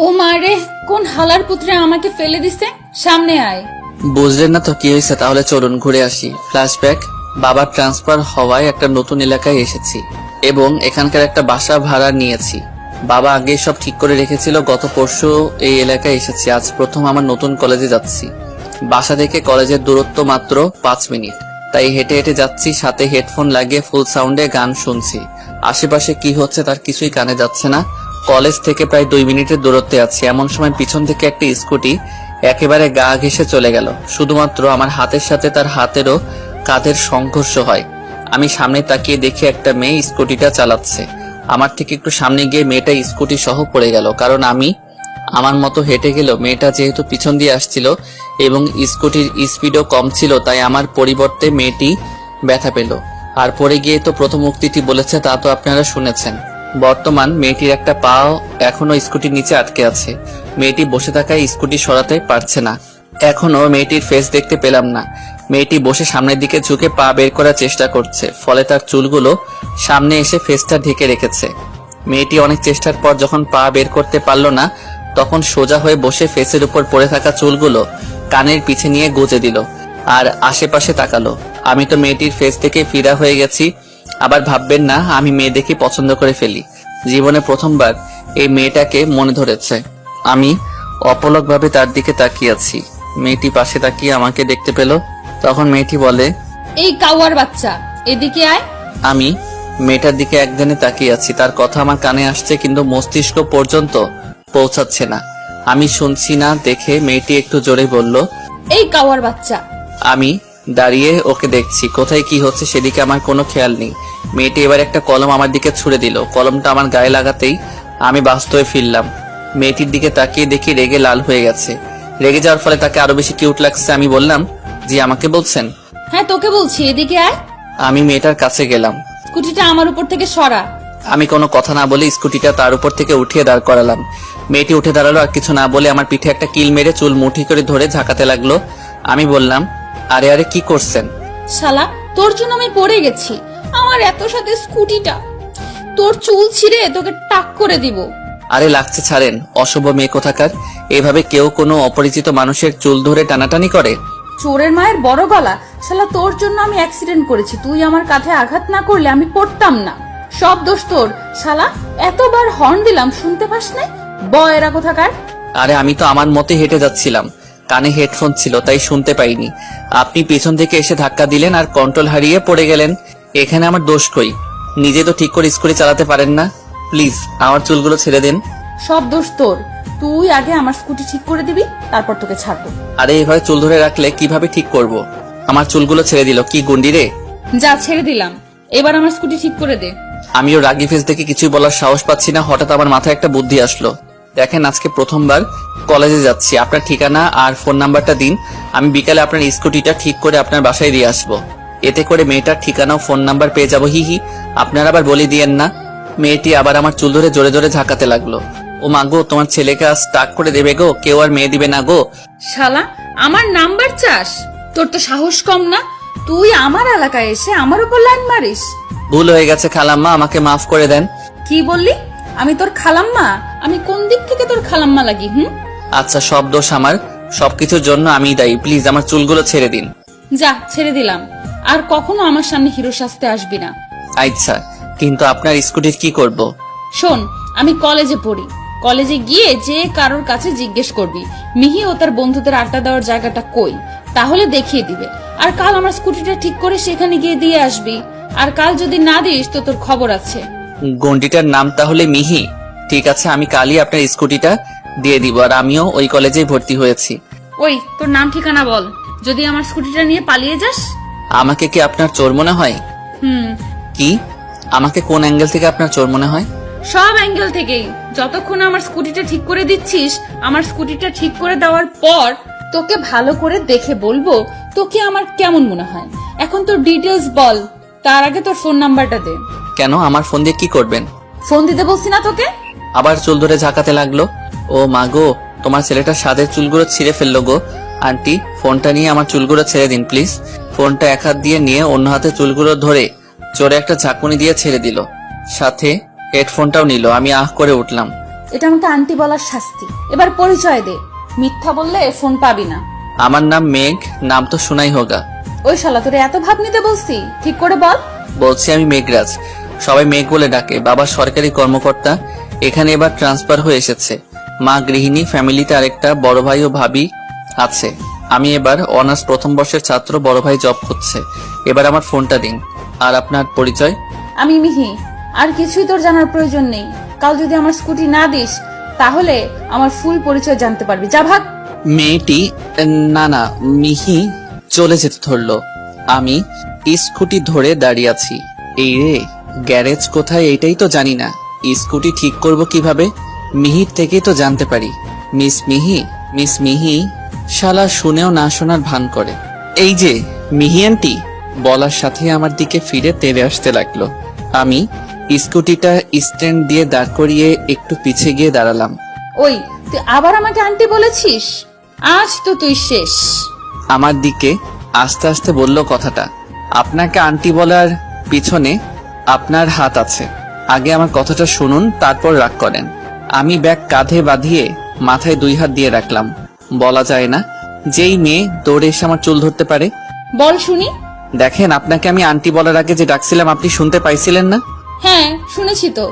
ও মারে, কোন হালার পুত্রে আমাকে ফেলে দিছে? সামনে আয়। বুঝলেন না তো কি হয়েছে? তাহলে চলুন ঘুরে আসি। ফ্ল্যাশব্যাক। বাবার ট্রান্সফার হওয়ায় একটা নতুন এলাকায় এসেছি এবং এখানকার একটা বাসা ভাড়া নিয়েছি। বাবা আগে সব ঠিক করে রেখেছিল। গত পরশু এই এলাকায় এসেছি। আজ প্রথম আমার নতুন কলেজে যাচ্ছি। বাসা থেকে কলেজের দূরত্ব মাত্র 5 মিনিট, তাই হেঁটে হেঁটে যাচ্ছি। সাথে হেডফোন লাগিয়ে ফুল সাউন্ডে গান শুনছি। আশেপাশে কি হচ্ছে তার কিছুই কানে যাচ্ছে না। কলেজ থেকে প্রায় 2 মিনিটের দূরত্বে আছি। এমন সময় পিছন থেকে একটা স্কুটি একেবারে গা ঘেঁষে চলে গেল। শুধুমাত্র আমার হাতের সাথে তার হাতেরও কাঁধের সংঘর্ষ হয়। আমি সামনে তাকিয়ে দেখি একটা মেয়ে স্কুটিটা চালাচ্ছে। আমার থেকে একটু সামনে গিয়ে মেয়েটা স্কুটি সহ পড়ে গেল। কারণ আমি আমার মতো হেঁটে গেল, মেয়েটা যেহেতু পিছন দিয়ে আসছিল এবং স্কুটির স্পিডও কম ছিল, তাই আমার পরিবর্তে মেয়েটি ব্যথা পেল। আর পড়ে গিয়ে তো প্রথম উক্তিটি বলেছে তা তো আপনারা শুনেছেন। বর্তমান মেয়েটির একটা পাও এখনো স্কুটির নিচে আটকে আছে। মেয়েটি বসে থাকায় স্কুটি সরাতে পারছে না। এখনো মেয়েটির ফেস দেখতে পেলাম না। মেয়েটি বসে সামনের দিকে ঝুঁকে পা বের করার চেষ্টা করছে, ফলে তার চুলগুলো সামনে এসে ফেসটা ঢেকে রেখেছে। মেয়েটি অনেক চেষ্টার পর যখন পা বের করতে পারলো না, তখন সোজা হয়ে বসে ফেসের উপর পড়ে থাকা চুলগুলো কানের পিছে নিয়ে গুজে দিল আর আশেপাশে তাকালো। আমি তো মেয়েটির ফেস থেকে ফিদা হয়ে গেছি। আবার ভাববেন না আমি মেয়ে দেখে পছন্দ করে ফেলি। জীবনে প্রথমবার এই মেয়েটাকে মনে ধরেছে। আমি অপলকভাবে তার দিকে তাকিয়ে আছি। মেয়েটি পাশে তাকিয়ে আমাকে দেখতে পেল। তখন মেয়েটি বলে, এই কাওয়ার বাচ্চা, এদিকে আয়। আমি মেয়েটার দিকে একদিনে তাকিয়ে আছি। তার কথা আমার কানে আসছে কিন্তু মস্তিষ্ক পর্যন্ত পৌঁছাচ্ছে না। আমি শুনছি না দেখে মেয়েটি একটু জোরে বলল, এই কাওয়ার বাচ্চা। আমি দাঁড়িয়ে ওকে দেখছি। কোথায় কি হচ্ছে সেদিকে আমার কোনো খেয়াল নেই। মেয়েটি এবার একটা কলম আমার দিকে ছুড়ে দিল। কলমটা আমার গায়ে লাগাতেই আমি বাস্তবে ফিরলাম। মেয়েটির দিকে তাকিয়ে দেখি রেগে লাল হয়ে গেছে। রেগে যাওয়ার ফলে তাকে আরো বেশি কিউট লাগছে। আমি বললাম, জি আমাকে বলছেন? হ্যাঁ তোকে বলছি, এদিকে আয়। আমি মেয়েটার কাছে গেলাম। স্কুটিটা আমার উপর থেকে সরা। আমি কোনো কথা না বলে স্কুটিটা তার উপর থেকে উঠিয়ে দাঁড় করালাম। মেয়েটি উঠে দাঁড়ালো আর কিছু না বলে আমার পিঠে একটা কিল মেরে চুল মুঠি করে ধরে ঝাঁকাতে লাগলো। আমি বললাম, আরে আরে কি করছেন? শালা, তোর জন্য আমি পড়ে গেছি। আমার এত সাথে স্কুটিটা, তোর চুল ছিঁড়ে তোকে টাক করে দিব। আরে লাগছে ছাড়েন, অশুভ মেয়ে কোথাকার। এভাবে কেউ কোনো অপরিচিত মানুষের চুল ধরে টানাটানি করে? চোরের মায়ের বড় গলা। শালা, তোর জন্য আমি অ্যাক্সিডেন্ট করেছি। তুই আমার কাঁধে আঘাত না করলে আমি পড়তাম না। সব দোষ তোর। শালা, এতবার হর্ন দিলাম শুনতে পাস নাই? বয়রা কোথাকার। আরে আমি তো আমার মতে হেঁটে যাচ্ছিলাম, কানে হেডফোন ছিল তাই শুনতে পাইনি। আপনি পেছন থেকে এসে ধাক্কা দিলেন আর কন্ট্রোল হারিয়ে পড়ে গেলেন। এখানে আমার দোষ কই? নিজে তো ঠিক করে স্কুটি চালাতে পারেন না। প্লিজ আমার চুলগুলো ছেড়ে দিন। সব দোষ তোর। তুই আগে আমার স্কুটি ঠিক করে দিবি, তারপর তোকে ছাড়বো। আরে এভাবে চুল ধরে রাখলে কিভাবে ঠিক করব? আমার চুলগুলো ছেড়ে দিল। কি গুন্ডি রে? যা, ছেড়ে দিলাম। এবার আমার স্কুটি ঠিক করে দে। আমিও রাগি ফেস দেখে কিছুই বলার সাহস পাচ্ছি না। হঠাৎ আমার মাথায় একটা বুদ্ধি আসলো। দেখেন, আজকে প্রথমবার কলেজে যাচ্ছি। আপনার ঠিকানা আর ফোন নাম্বারটা দিন। আমি বিকালে আপনার স্কুটিটা ঠিক করে আপনার বাসায় দিয়ে আসবো। এতে করে মেয়েটার ঠিকানা ও ফোন নাম্বার পেয়ে যাবো। হি হি, আপনারা আবার বলে দিয়েন না। মেয়েটি আবার আমার চুল ধরে জোরে জোরে ঝাঁকাতে লাগলো। ও মা গো, তোমার ছেলেকে আজ টাক করে দেবে গো। কেউ আর মেয়ে দিবে না গো। শালা, আমার নাম্বার চাস? তোর তো সাহস কম না? তুই আমার এলাকায় এসে আমার উপর লাইন মারিস। ভুল হয়ে গেছে খালাম্মা, আমাকে মাফ করে দেন। কি বললি? আমি তোর খালাম্মা? আমি কোন দিক থেকে তোর খালাম্মা লাগি? আচ্ছা, সব দোষ আমার। সবকিছুর জন্য আমিই দায়ী। প্লিজ আমার চুলগুলো ছেড়ে দিন। যা, ছেড়ে দিলাম। আর কখনো আমার সামনে হিরো সাজতে আসবি না। আচ্ছা, কিন্তু আপনার স্কুটির কি করব? শোন, আমি কলেজে পড়ি। কলেজে গিয়ে যে কারোর কাছে জিজ্ঞেস করবি মিহি ও তার বন্ধুদের আড্ডা দেওয়ার জায়গাটা কই, তাহলে দেখিয়ে দিবে। আর কাল আমার স্কুটিটা ঠিক করে সেখানে গিয়ে দিয়ে আসবি। আর কাল যদি না দিস তো তোর খবর আছে। গন্ডিটার নাম তাহলে মিহি? ঠিক আছে, আমি কালই আপনার স্কুটিটা দিয়ে দিব। আর আমিও ওই কলেজেই ভর্তি হয়েছি। ওই, তোর নাম ঠিকানা বল, যদি আমার স্কুটিটা নিয়ে পালিয়ে যাস। আমাকে কি আপনার চোর মনে হয়? কি? আমাকে কোন অ্যাঙ্গেল থেকে আপনার চোর মনে হয়? সব অ্যাঙ্গেল থেকেই। যতক্ষণ আমার স্কুটিটা ঠিক করে দিচ্ছিস, আমার স্কুটিটা ঠিক করে দেওয়ার পর তোকে ভালো করে দেখে বলবো তোকে আমার কেমন মনে হয়। এখন তোর ডিটেলস বল, তার আগে তোর ফোন নাম্বারটা দে। কেন, আমার ফোন দিয়ে কি করবেন? ফোন দিতে বলছি না তোকে? আবার চুল ধরে ঝাঁকাতে লাগলো। ও মা গো, তোমার ছেলেটার সাদের চুলগুলো ছিঁড়ে ফেললো গো। আন্টি, ফোনটা নিয়ে আমার চুলগুলো ছেড়ে দিন প্লিজ। ফোনটা এক হাত দিয়ে নিয়ে অন্য হাতে চুলগুলো ধরে জোরে একটা ঝাঁকুনি দিয়ে ছেড়ে দিল। সাথে হেডফোনটাও নিল। আমি আহ করে উঠলাম। এটা আমাকে আন্টি বলার শাস্তি। এবার পরিচয় দে, মিথ্যা বললে ফোন পাবি না। আমার নাম মেঘ, নাম তো শোনাই হোগা। ওই শালা, তোরে এত ভাব নিতে বলছি, ঠিক করে বল। বলছি আমি মেঘরাজ, সবাই মেঘ বলে ডাকে। বাবা সরকারি কর্মকর্তা, এখানে এবার ট্রান্সফার হয়ে এসেছে। মা গৃহিণী, ফ্যামিলিতে আরেকটা বড় ভাই ও ভাবি আছে। আমি এবার অনার্স প্রথম বর্ষের ছাত্র, বড় ভাই জব করছে। এবার আমার ফোনটা দিন। আর আপনার পরিচয়? আমি মিহি, আর কিছুই তোর জানার প্রয়োজন নেই। কাল যদি আমার স্কুটি না দিস তাহলে আমার ফুল পরিচয় জানতে পারবি। যা ভাগ। মেয়েটি না না মিহি চলে যেতে ধরলো। আমি স্কুটি ধরে দাঁড়িয়ে আছি। এই রে, গ্যারেজ কোথায় এটাই তো জানি না। স্কুটি ঠিক করব কিভাবে? মিহির থেকেই তো জানতে পারি। মিস মিহি, মিস মিহি। শালা শুনেও না শোনার ভান করে। এই যে মিহি আন্টি বলার সাথে আমার দিকে ফিরে তেড়ে আসতে লাগলো। আমি স্কুটিটা স্ট্যান্ড দিয়ে দাঁড় করিয়ে একটু পিছে গিয়ে দাঁড়ালাম। ওই, তুই আবার আমাকে আন্টি বলেছিস? আজ তো তুই শেষ। আমার দিকে আস্তে আস্তে বলল কথাটা। আপনাকে আন্টি বলার পিছনে আপনার হাত আছে। আগে আমার কথাটা শুনুন, তারপর রাগ করেন। আমি ব্যাগ কাঁধে বাঁধিয়ে মাথায় 2 হাত দিয়ে রাখলাম। বলা যায় না যেই মেয়ে দৌড়ে এসে আমার চুল ধরতে পারে। বল শুনি। দেখেন, আপনাকে আমি আন্টি বলার আগে যে ডাকছিলাম আপনি শুনতে পাইছিলেন না? হ্যাঁ, শুনেছি তো।